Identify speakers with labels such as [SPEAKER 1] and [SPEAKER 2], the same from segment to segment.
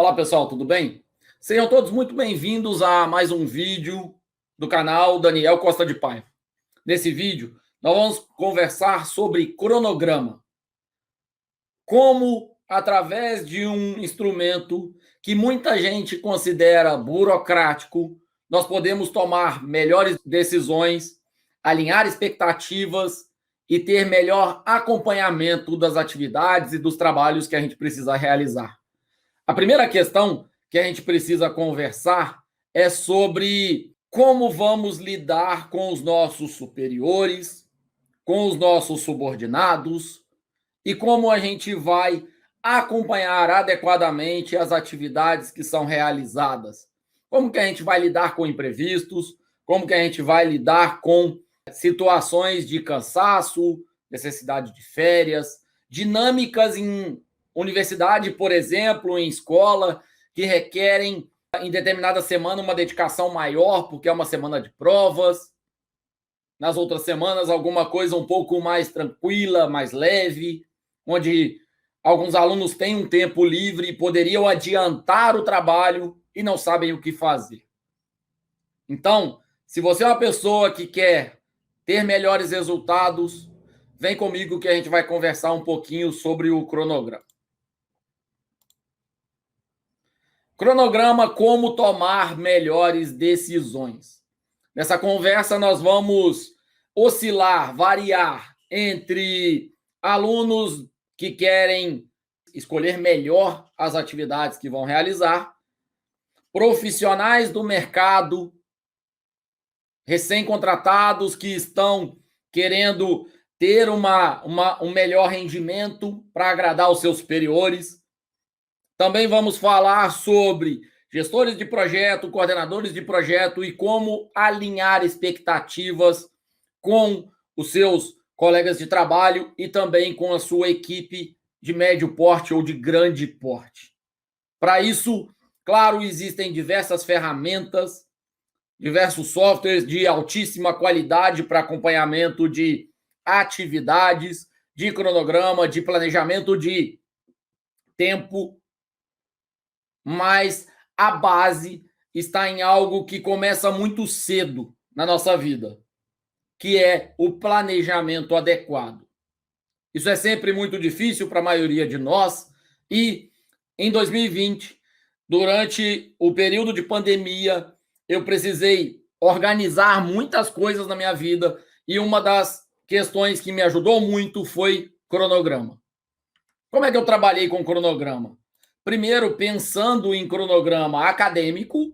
[SPEAKER 1] Olá pessoal, tudo bem? Sejam todos muito bem-vindos a mais um vídeo do canal Daniel Costa de Paiva. Nesse vídeo, nós vamos conversar sobre cronograma. Como, através de um instrumento que muita gente considera burocrático, nós podemos tomar melhores decisões, alinhar expectativas e ter melhor acompanhamento das atividades e dos trabalhos que a gente precisa realizar. A primeira questão que a gente precisa conversar é sobre como vamos lidar com os nossos superiores, com os nossos subordinados e como a gente vai acompanhar adequadamente as atividades que são realizadas. Como que a gente vai lidar com imprevistos, como que a gente vai lidar com situações de cansaço, necessidade de férias, dinâmicas em universidade, por exemplo, em escola, que requerem, em determinada semana, uma dedicação maior, porque é uma semana de provas. Nas outras semanas, alguma coisa um pouco mais tranquila, mais leve, onde alguns alunos têm um tempo livre e poderiam adiantar o trabalho e não sabem o que fazer. Então, se você é uma pessoa que quer ter melhores resultados, vem comigo que a gente vai conversar um pouquinho sobre o cronograma. Cronograma, como tomar melhores decisões. Nessa conversa, nós vamos oscilar, variar entre alunos que querem escolher melhor as atividades que vão realizar, profissionais do mercado, recém-contratados que estão querendo ter um melhor rendimento para agradar os seus superiores. Também vamos falar sobre gestores de projeto, coordenadores de projeto e como alinhar expectativas com os seus colegas de trabalho e também com a sua equipe de médio porte ou de grande porte. Para isso, claro, existem diversas ferramentas, diversos softwares de altíssima qualidade para acompanhamento de atividades, de cronograma, de planejamento de tempo, mas a base está em algo que começa muito cedo na nossa vida, que é o planejamento adequado. Isso é sempre muito difícil para a maioria de nós e em 2020, durante o período de pandemia, eu precisei organizar muitas coisas na minha vida e uma das questões que me ajudou muito foi cronograma. Como é que eu trabalhei com cronograma? Primeiro, pensando em cronograma acadêmico,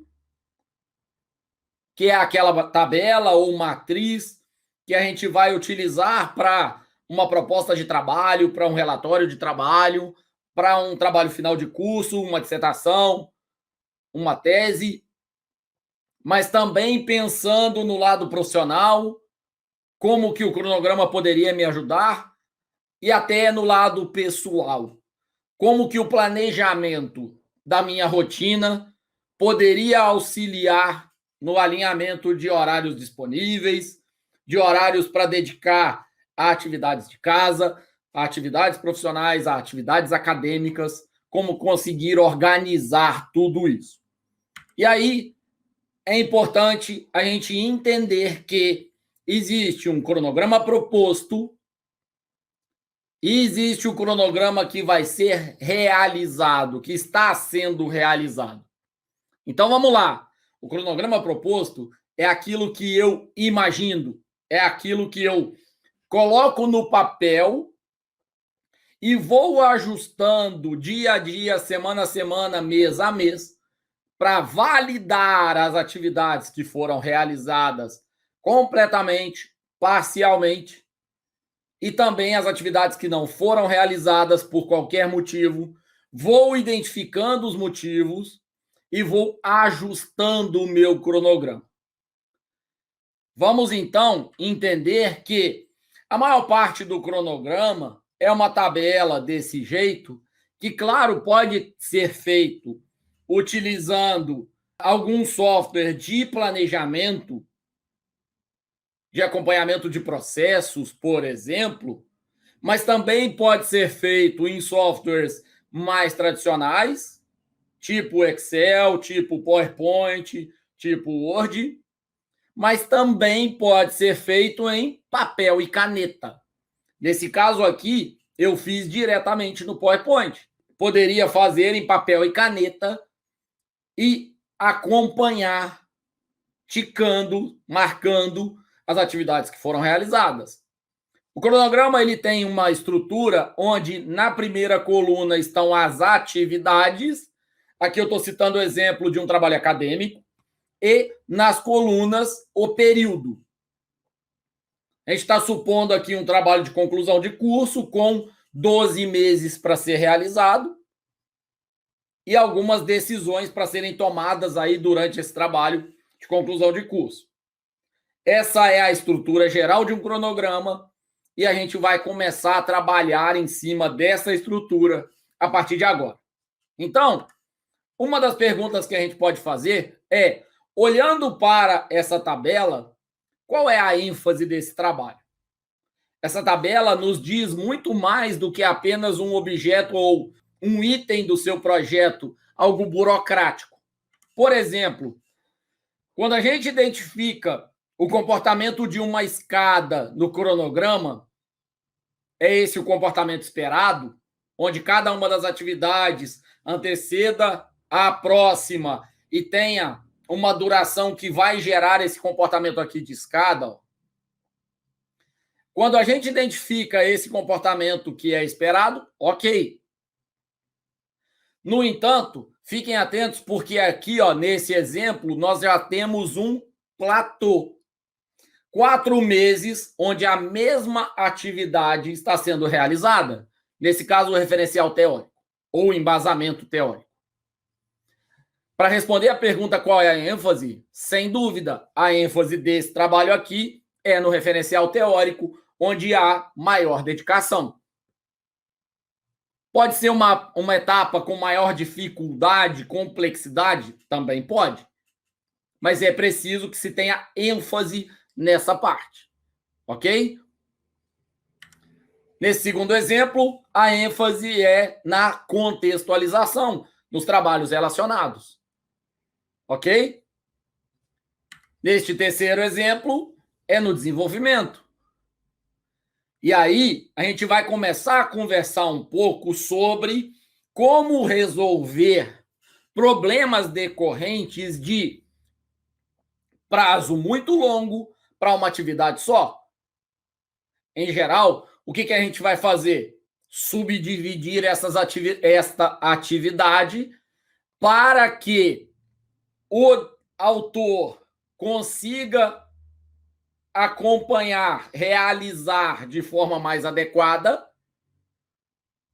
[SPEAKER 1] que é aquela tabela ou matriz que a gente vai utilizar para uma proposta de trabalho, para um relatório de trabalho, para um trabalho final de curso, uma dissertação, uma tese, mas também pensando no lado profissional, como que o cronograma poderia me ajudar, e até no lado pessoal. Como que o planejamento da minha rotina poderia auxiliar no alinhamento de horários disponíveis, de horários para dedicar a atividades de casa, a atividades profissionais, a atividades acadêmicas, como conseguir organizar tudo isso. E aí é importante a gente entender que existe um cronograma proposto e existe o cronograma que vai ser realizado, que está sendo realizado. Então, vamos lá. O cronograma proposto é aquilo que eu imagino, é aquilo que eu coloco no papel e vou ajustando dia a dia, semana a semana, mês a mês, para validar as atividades que foram realizadas completamente, parcialmente, e também as atividades que não foram realizadas por qualquer motivo. Vou identificando os motivos e vou ajustando o meu cronograma. Vamos, então, entender que a maior parte do cronograma é uma tabela desse jeito, que, claro, pode ser feito utilizando algum software de planejamento, de acompanhamento de processos, por exemplo, mas também pode ser feito em softwares mais tradicionais, tipo Excel, tipo PowerPoint, tipo Word, mas também pode ser feito em papel e caneta. Nesse caso aqui, eu fiz diretamente no PowerPoint. Poderia fazer em papel e caneta e acompanhar, ticando, marcando as atividades que foram realizadas. O cronograma ele tem uma estrutura onde na primeira coluna estão as atividades. Aqui eu estou citando o exemplo de um trabalho acadêmico. E nas colunas, o período. A gente está supondo aqui um trabalho de conclusão de curso com 12 meses para ser realizado e algumas decisões para serem tomadas aí durante esse trabalho de conclusão de curso. Essa é a estrutura geral de um cronograma e a gente vai começar a trabalhar em cima dessa estrutura a partir de agora. Então, uma das perguntas que a gente pode fazer é, olhando para essa tabela, qual é a ênfase desse trabalho? Essa tabela nos diz muito mais do que apenas um objeto ou um item do seu projeto, algo burocrático. Por exemplo, quando a gente identifica o comportamento de uma escada no cronograma, é esse o comportamento esperado, onde cada uma das atividades anteceda a próxima e tenha uma duração que vai gerar esse comportamento aqui de escada. Ó. Quando a gente identifica esse comportamento que é esperado, ok. No entanto, fiquem atentos porque aqui, ó, nesse exemplo, nós já temos um platô. 4 meses onde a mesma atividade está sendo realizada. Nesse caso, o referencial teórico ou o embasamento teórico. Para responder a pergunta qual é a ênfase, sem dúvida, a ênfase desse trabalho aqui é no referencial teórico, onde há maior dedicação. Pode ser uma etapa com maior dificuldade, complexidade? Também pode. Mas é preciso que se tenha ênfase nessa parte. Ok? Nesse segundo exemplo, a ênfase é na contextualização, nos trabalhos relacionados. Ok? Neste terceiro exemplo, é no desenvolvimento. E aí, a gente vai começar a conversar um pouco sobre como resolver problemas decorrentes de prazo muito longo para uma atividade só. Em geral, o que a gente vai fazer? Subdividir esta atividade para que o autor consiga acompanhar, realizar de forma mais adequada,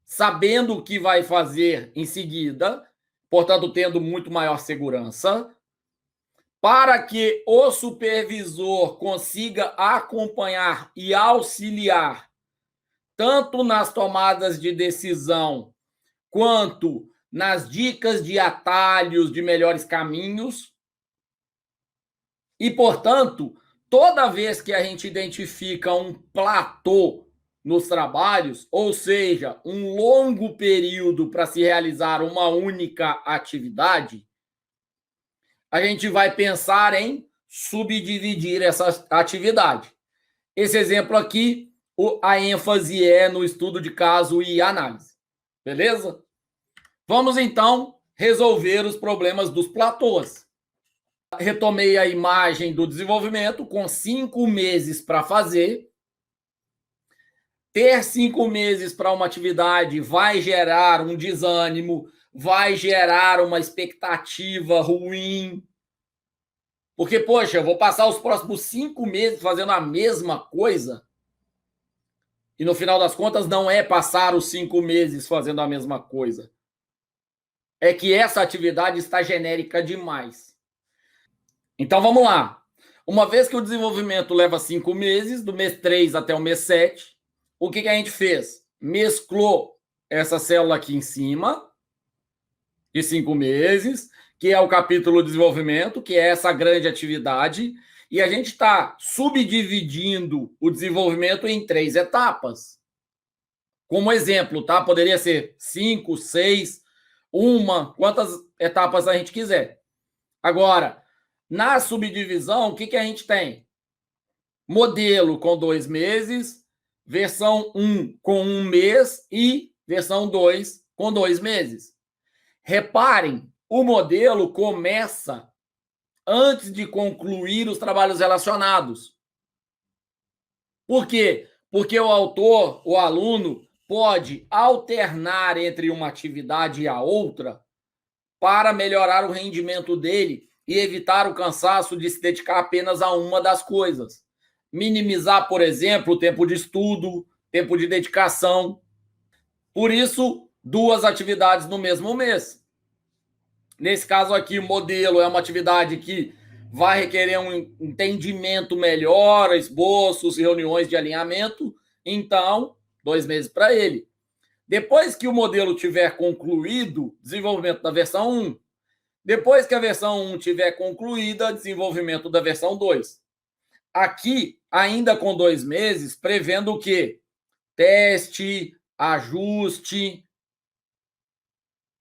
[SPEAKER 1] sabendo o que vai fazer em seguida, portanto, tendo muito maior segurança, para que o supervisor consiga acompanhar e auxiliar tanto nas tomadas de decisão quanto nas dicas de atalhos, de melhores caminhos. E, portanto, toda vez que a gente identifica um platô nos trabalhos, ou seja, um longo período para se realizar uma única atividade, a gente vai pensar em subdividir essa atividade. Esse exemplo aqui, a ênfase é no estudo de caso e análise. Beleza? Vamos, então, resolver os problemas dos platôs. Retomei a imagem do desenvolvimento com 5 meses para fazer. Ter 5 meses para uma atividade vai gerar um desânimo, vai gerar uma expectativa ruim. Porque, poxa, eu vou passar os próximos 5 meses fazendo a mesma coisa. E no final das contas, não é passar os 5 meses fazendo a mesma coisa. É que essa atividade está genérica demais. Então, vamos lá. Uma vez que o desenvolvimento leva 5 meses, do mês 3 até o mês 7, o que a gente fez? Mesclou essa célula aqui em cima, de 5 meses, que é o capítulo desenvolvimento, que é essa grande atividade, e a gente está subdividindo o desenvolvimento em 3 etapas. Como exemplo, tá? Poderia ser 5, 6 quantas etapas a gente quiser. Agora, na subdivisão, o que a gente tem? Modelo com 2 meses, versão 1 com 1 mês e versão 2 com 2 meses. Reparem, o modelo começa antes de concluir os trabalhos relacionados. Por quê? Porque o autor, o aluno, pode alternar entre uma atividade e a outra para melhorar o rendimento dele e evitar o cansaço de se dedicar apenas a uma das coisas. Minimizar, por exemplo, o tempo de estudo, tempo de dedicação. Por isso, 2 atividades no mesmo mês. Nesse caso aqui, o modelo é uma atividade que vai requerer um entendimento melhor, esboços, reuniões de alinhamento. Então, 2 meses para ele. Depois que o modelo tiver concluído, desenvolvimento da versão 1. Depois que a versão 1 tiver concluída, desenvolvimento da versão 2. Aqui, ainda com 2 meses, prevendo o quê? Teste, ajuste.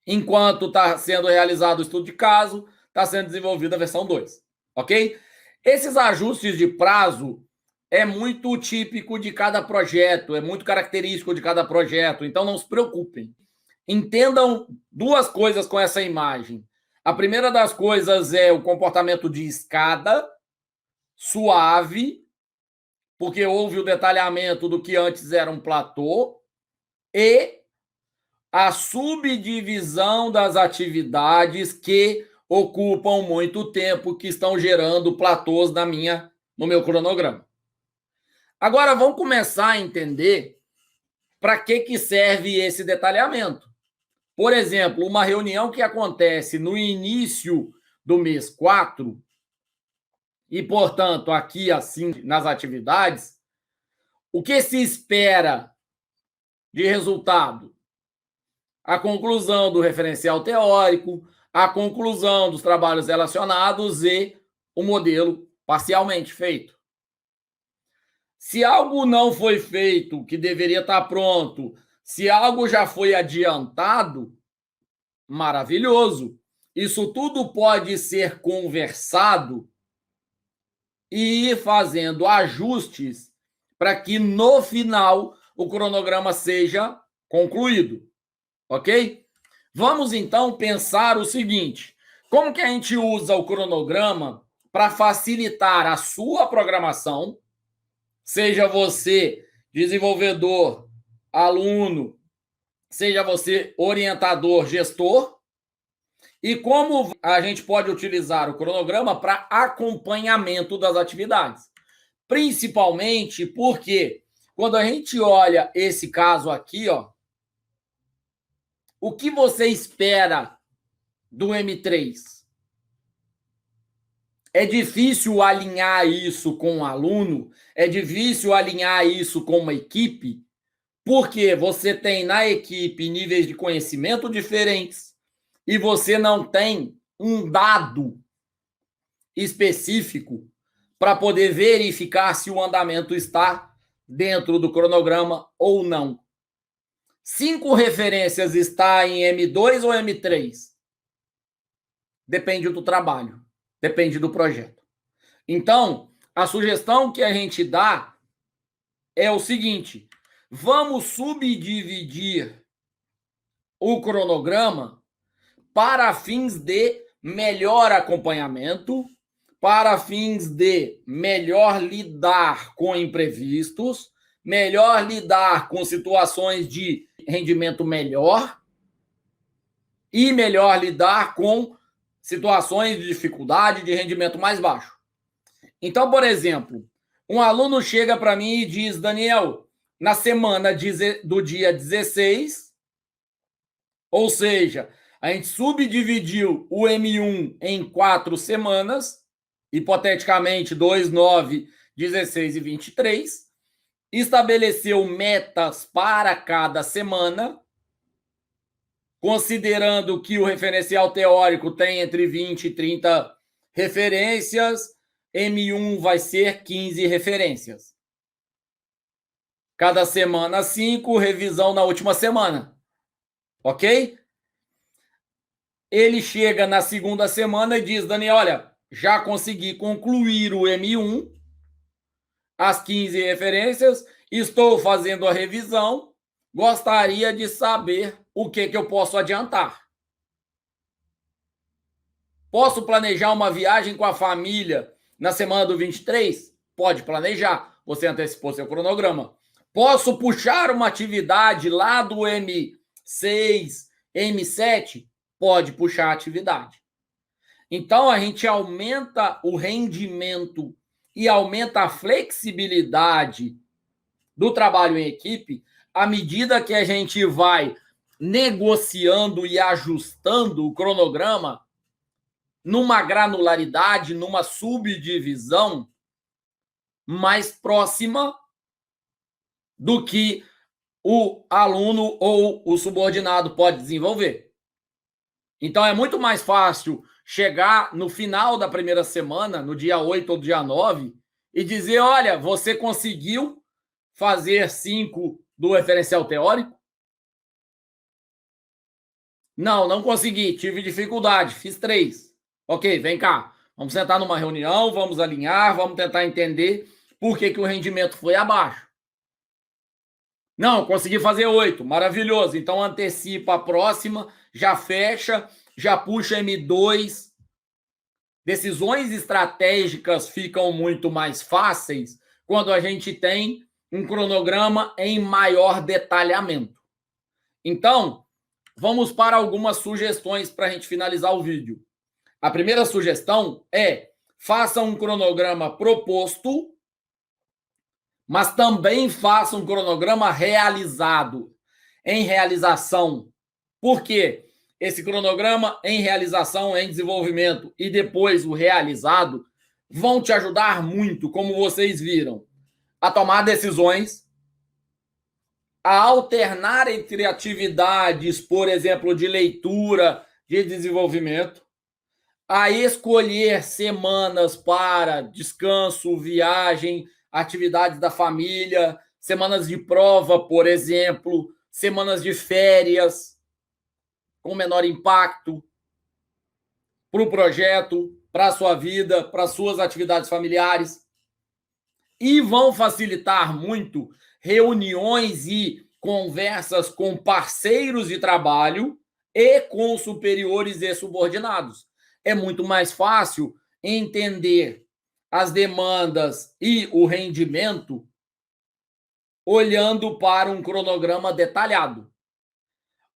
[SPEAKER 1] Enquanto está sendo realizado o estudo de caso, está sendo desenvolvida a versão 2. Ok? Esses ajustes de prazo é muito típico de cada projeto, é muito característico de cada projeto, então não se preocupem. Entendam 2 coisas com essa imagem. A primeira das coisas é o comportamento de escada, suave, porque houve o detalhamento do que antes era um platô, e a subdivisão das atividades que ocupam muito tempo, que estão gerando platôs no meu cronograma. Agora vamos começar a entender para que serve esse detalhamento. Por exemplo, uma reunião que acontece no início do mês 4, e, portanto, aqui assim nas atividades, o que se espera de resultado? A conclusão do referencial teórico, a conclusão dos trabalhos relacionados e o modelo parcialmente feito. Se algo não foi feito que deveria estar pronto, se algo já foi adiantado, maravilhoso. Isso tudo pode ser conversado e ir fazendo ajustes para que no final o cronograma seja concluído. Ok? Vamos então pensar o seguinte: como que a gente usa o cronograma para facilitar a sua programação, seja você desenvolvedor, aluno, seja você orientador, gestor, e como a gente pode utilizar o cronograma para acompanhamento das atividades. Principalmente porque quando a gente olha esse caso aqui, ó, o que você espera do M3? É difícil alinhar isso com o aluno? É difícil alinhar isso com uma equipe? Porque você tem na equipe níveis de conhecimento diferentes e você não tem um dado específico para poder verificar se o andamento está dentro do cronograma ou não. 5 referências está em M2 ou M3? Depende do trabalho, depende do projeto. Então, a sugestão que a gente dá é o seguinte: vamos subdividir o cronograma para fins de melhor acompanhamento, para fins de melhor lidar com imprevistos, melhor lidar com situações de rendimento melhor e melhor lidar com situações de dificuldade, de rendimento mais baixo. Então, por exemplo, um aluno chega para mim e diz: Daniel, na semana do dia 16, ou seja, a gente subdividiu o M1 em 4 semanas, hipoteticamente 2, 9, 16 e 23, estabeleceu metas para cada semana, considerando que o referencial teórico tem entre 20 e 30 referências, M1 vai ser 15 referências. Cada semana 5, revisão na última semana. Ok? Ele chega na segunda semana e diz, Dani, olha, já consegui concluir o M1, as 15 referências, estou fazendo a revisão, gostaria de saber o que eu posso adiantar. Posso planejar uma viagem com a família na semana do 23? Pode planejar, você antecipou seu cronograma. Posso puxar uma atividade lá do M6, M7? Pode puxar a atividade. Então, a gente aumenta o rendimento e aumenta a flexibilidade do trabalho em equipe à medida que a gente vai negociando e ajustando o cronograma numa granularidade, numa subdivisão mais próxima do que o aluno ou o subordinado pode desenvolver. Então, é muito mais fácil chegar no final da primeira semana, no dia 8 ou dia 9, e dizer, olha, você conseguiu fazer 5 do referencial teórico? Não consegui, tive dificuldade, fiz 3. Ok, vem cá, vamos sentar numa reunião, vamos alinhar, vamos tentar entender por que o rendimento foi abaixo. Não, consegui fazer 8, maravilhoso. Então antecipa a próxima, já fecha, já puxa M2. Decisões estratégicas ficam muito mais fáceis quando a gente tem um cronograma em maior detalhamento. Então, vamos para algumas sugestões para a gente finalizar o vídeo. A primeira sugestão é: faça um cronograma proposto, mas também faça um cronograma realizado, em realização. Por quê? Esse cronograma em realização, em desenvolvimento e depois o realizado vão te ajudar muito, como vocês viram, a tomar decisões, a alternar entre atividades, por exemplo, de leitura, de desenvolvimento, a escolher semanas para descanso, viagem, atividades da família, semanas de prova, por exemplo, semanas de férias, com menor impacto para o projeto, para a sua vida, para as suas atividades familiares. E vão facilitar muito reuniões e conversas com parceiros de trabalho e com superiores e subordinados. É muito mais fácil entender as demandas e o rendimento olhando para um cronograma detalhado.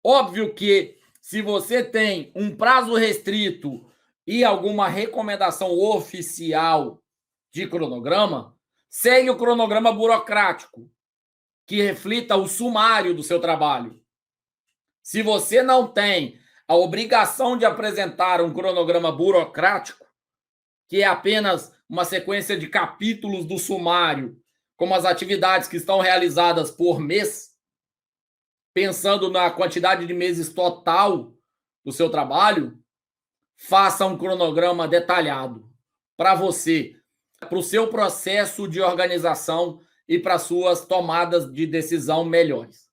[SPEAKER 1] Óbvio que se você tem um prazo restrito e alguma recomendação oficial de cronograma, segue o cronograma burocrático, que reflita o sumário do seu trabalho. Se você não tem a obrigação de apresentar um cronograma burocrático, que é apenas uma sequência de capítulos do sumário, como as atividades que estão realizadas por mês, pensando na quantidade de meses total do seu trabalho, faça um cronograma detalhado para você, para o seu processo de organização e para suas tomadas de decisão melhores.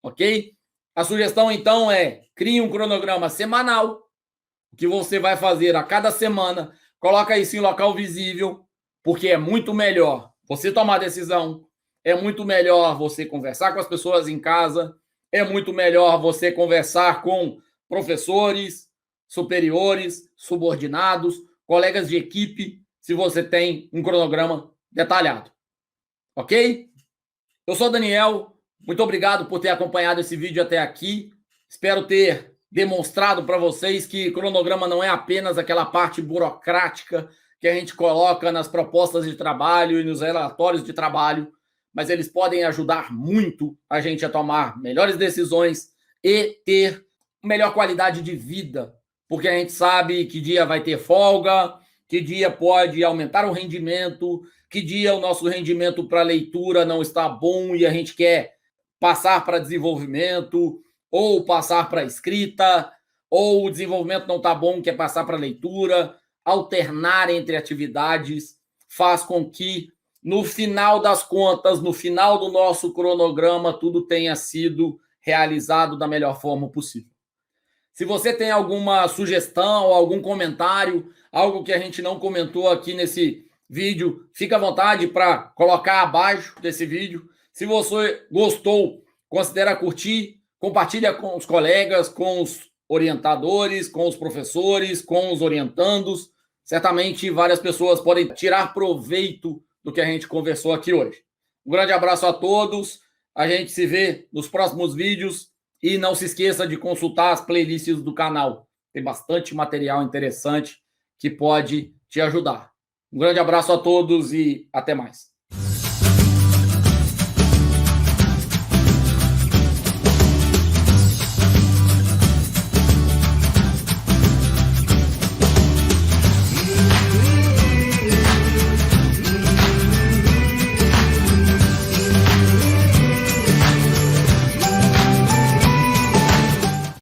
[SPEAKER 1] Ok? A sugestão, então, é: crie um cronograma semanal, que você vai fazer a cada semana, coloca isso em local visível, porque é muito melhor você tomar decisão, é muito melhor você conversar com as pessoas em casa, é muito melhor você conversar com professores, superiores, subordinados, colegas de equipe, se você tem um cronograma detalhado. Ok? Eu sou Daniel, muito obrigado por ter acompanhado esse vídeo até aqui. Espero ter demonstrado para vocês que cronograma não é apenas aquela parte burocrática que a gente coloca nas propostas de trabalho e nos relatórios de trabalho, mas eles podem ajudar muito a gente a tomar melhores decisões e ter melhor qualidade de vida, porque a gente sabe que dia vai ter folga, que dia pode aumentar o rendimento, que dia o nosso rendimento para leitura não está bom e a gente quer passar para desenvolvimento, ou passar para escrita, ou o desenvolvimento não está bom, quer passar para leitura. Alternar entre atividades faz com que, no final das contas, no final do nosso cronograma, tudo tenha sido realizado da melhor forma possível. Se você tem alguma sugestão, algum comentário, algo que a gente não comentou aqui nesse vídeo, fica à vontade para colocar abaixo desse vídeo. Se você gostou, considere curtir, compartilha com os colegas, com os orientadores, com os professores, com os orientandos. Certamente várias pessoas podem tirar proveito do que a gente conversou aqui hoje. Um grande abraço a todos. A gente se vê nos próximos vídeos e não se esqueça de consultar as playlists do canal. Tem bastante material interessante que pode te ajudar. Um grande abraço a todos e até mais.